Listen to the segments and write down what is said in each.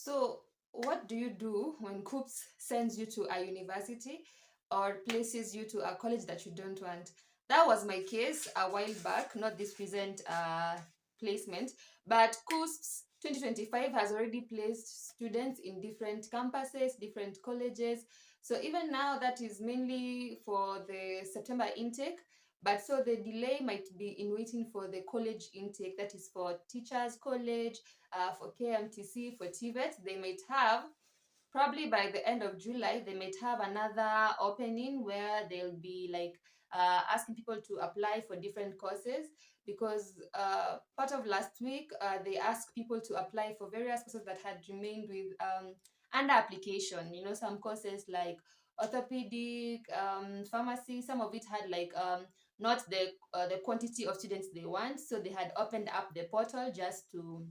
So, what do you do when COOPS sends you to a university or places you to a college that you don't want? That was my case a while back, not this recent placement, but COOPS 2025 has already placed students in different campuses, different colleges. So, even now, that is mainly for the September intake. But so the delay might be in waiting for the college intake, that is for teachers college, for KMTC, for TVET. They might have, probably by the end of July, they might have another opening where they'll be like asking people to apply for different courses, because part of last week they asked people to apply for various courses that had remained with under application. You know, some courses like orthopedic, pharmacy, some of it had like not the quantity of students they want, so they had opened up the portal just to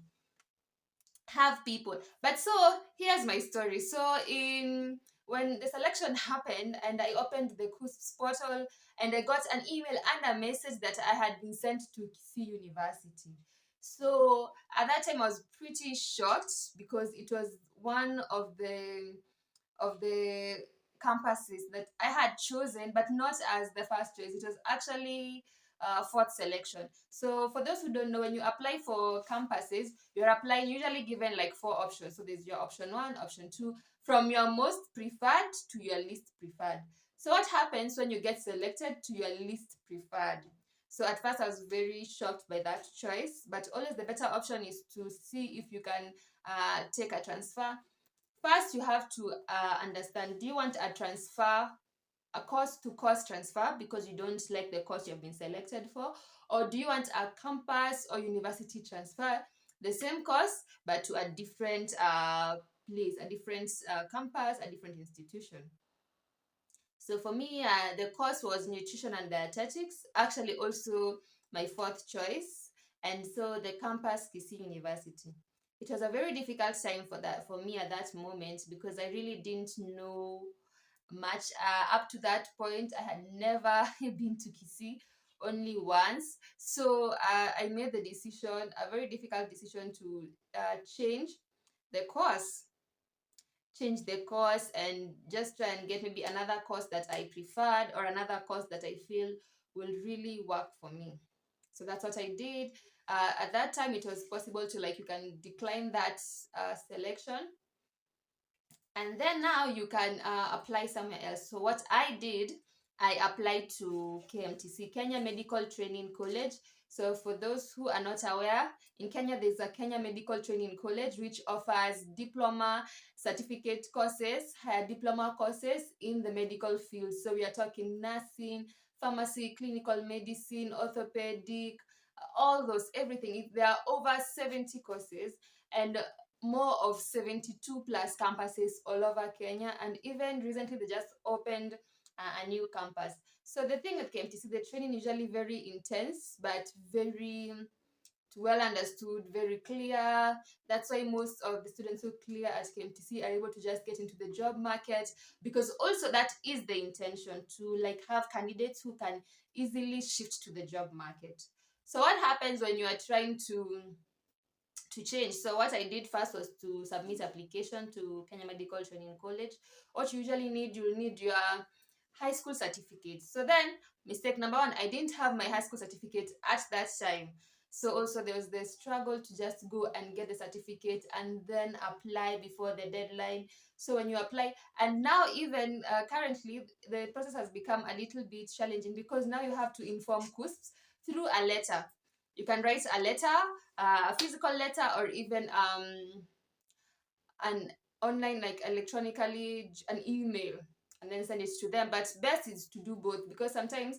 have people. But so here's my story. So in when the selection happened and I opened the CUSPS portal and I got an email and a message that I had been sent to Kisii University. So at that time I was pretty shocked because it was one of the campuses that I had chosen, but not as the first choice. It was actually fourth selection. So for those who don't know, when you apply for campuses, you're applying usually given like four options. So there's your option one, option two, from your most preferred to your least preferred. So what happens when you get selected to your least preferred? So at first I was very shocked by that choice, but always the better option is to see if you can take a transfer. First, you have to understand, do you want a transfer, a course to course transfer because you don't like the course you've been selected for? Or do you want a campus or university transfer, the same course, but to a different place, a different campus, a different institution? So for me, the course was nutrition and dietetics, actually also my fourth choice. And so the campus, Kisii University. It was a very difficult time for me at that moment because I really didn't know much. Up to that point, I had never been to Kisii, only once. So I made the decision, a very difficult decision, to the course the course and just try and get maybe another course that I preferred or another course that I feel will really work for me. So that's what I did. At that time, it was possible to, like, you can decline that selection, and then now you can apply somewhere else. So what I did, I applied to KMTC, Kenya Medical Training College. So for those who are not aware, in Kenya there's a Kenya Medical Training College which offers diploma, certificate courses, higher diploma courses in the medical field. So we are talking nursing, pharmacy, clinical medicine, orthopedic, all those, everything. There are over 70 courses and more of 72 plus campuses all over Kenya, and even recently they just opened a new campus. So the thing with KMTC, the training usually very intense, but very well understood, very clear. That's why most of the students who clear at KMTC are able to just get into the job market, because also that is the intention, to like have candidates who can easily shift to the job market. So what happens when you are trying to change? So what I did first was to submit application to Kenya Medical Training College. What you usually need, you need your high school certificate. So then, mistake number one, I didn't have my high school certificate at that time. So also there was the struggle to just go and get the certificate and then apply before the deadline. So when you apply, and now even currently the process has become a little bit challenging because now you have to inform CUSPS through a letter. You can write a letter, a physical letter, or even an online, like electronically, an email, and then send it to them. But best is to do both, because sometimes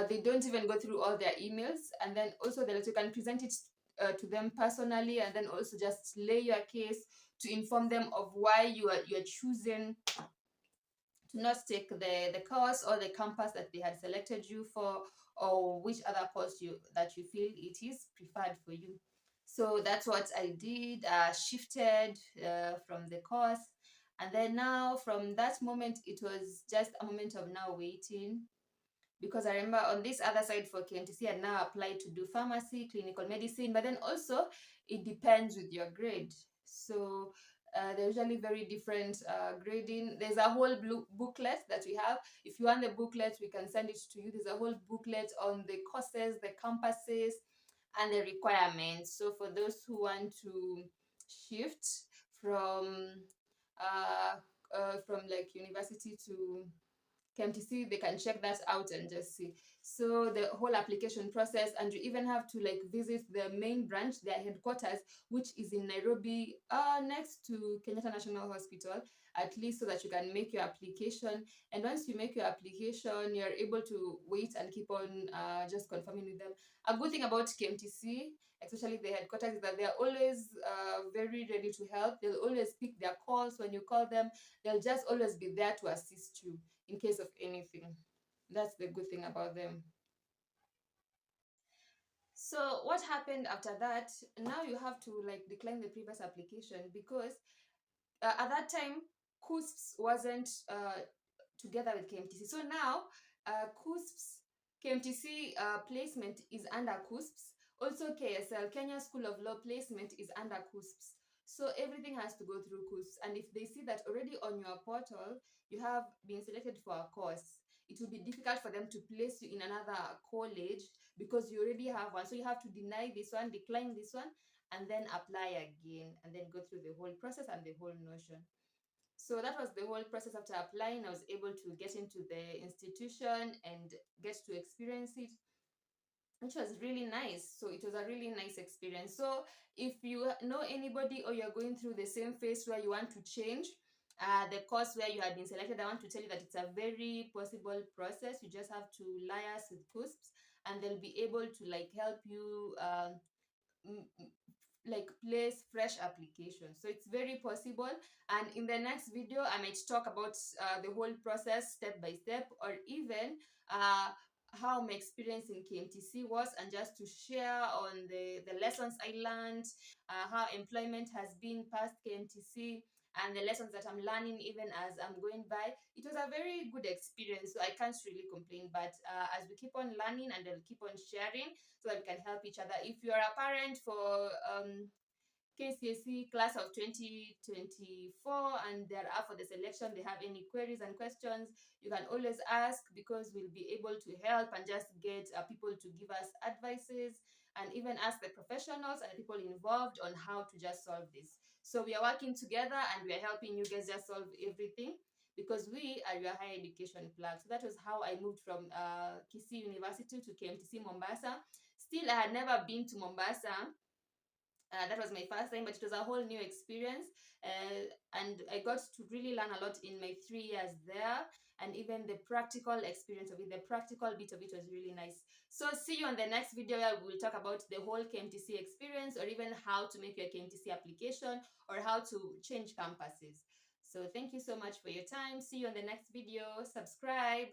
they don't even go through all their emails, and then also the letter, you can present it to them personally, and then also just lay your case to inform them of why you are choosing to not take the course or the campus that they had selected you for, or which other course that you feel it is preferred for you. So that's what I did. Shifted from the course, and then now from that moment it was just a moment of now waiting, because I remember on this other side for KMTC I now applied to do pharmacy, clinical medicine, but then also it depends with your grade. So They're usually very different grading. There's a whole booklet that we have. If you want the booklet, we can send it to you. There's a whole booklet on the courses, the campuses, and the requirements. So for those who want to shift from from like university to KMTC, they can check that out and just see. So the whole application process, and you even have to like visit the main branch, their headquarters, which is in Nairobi, next to Kenyatta National Hospital, at least so that you can make your application. And once you make your application, you're able to wait and keep on just confirming with them. A good thing about KMTC, especially the headquarters, is that they're always very ready to help. They'll always pick their calls when you call them. They'll just always be there to assist you in case of anything. That's the good thing about them. So what happened after that? Now you have to like decline the previous application because at that time KUSPS wasn't together with KMTC. So now KUSPS KMTC placement is under KUSPS. Also KSL Kenya School of Law placement is under KUSPS. So everything has to go through KUSPS. And if they see that already on your portal you have been selected for a course, it will be difficult for them to place you in another college because you already have one. So you have to deny this one, decline this one, and then apply again, and then go through the whole process and the whole notion. So that was the whole process. After applying, I was able to get into the institution and get to experience it, which was really nice. So it was a really nice experience. So if you know anybody or you're going through the same phase where you want to change the course where you had been selected, I want to tell you that it's a very possible process. You just have to liaise with KUSPS and they'll be able to like help you like place fresh applications. So it's very possible. And in the next video I might talk about the whole process step by step, or even how my experience in KMTC was, and just to share on the lessons I learned, how employment has been past KMTC, and the lessons that I'm learning even as I'm going by. It was a very good experience, so I can't really complain. But as we keep on learning and then keep on sharing, so that we can help each other. If you're a parent for KCSE class of 2024 and they're up for the selection, they have any queries and questions, you can always ask, because we'll be able to help and just get people to give us advices, and even ask the professionals and the people involved on how to just solve this. So we are working together and we are helping you guys just solve everything, because we are your higher education plug. So that was how I moved from Kisii University to KMTC Mombasa. Still, I had never been to Mombasa. That was my first time, but it was a whole new experience. And I got to really learn a lot in my 3 years there. And even the practical experience of it, the practical bit of it was really nice. So see you on the next video where we'll talk about the whole KMTC experience, or even how to make your KMTC application, or how to change campuses. So thank you so much for your time. See you on the next video. Subscribe.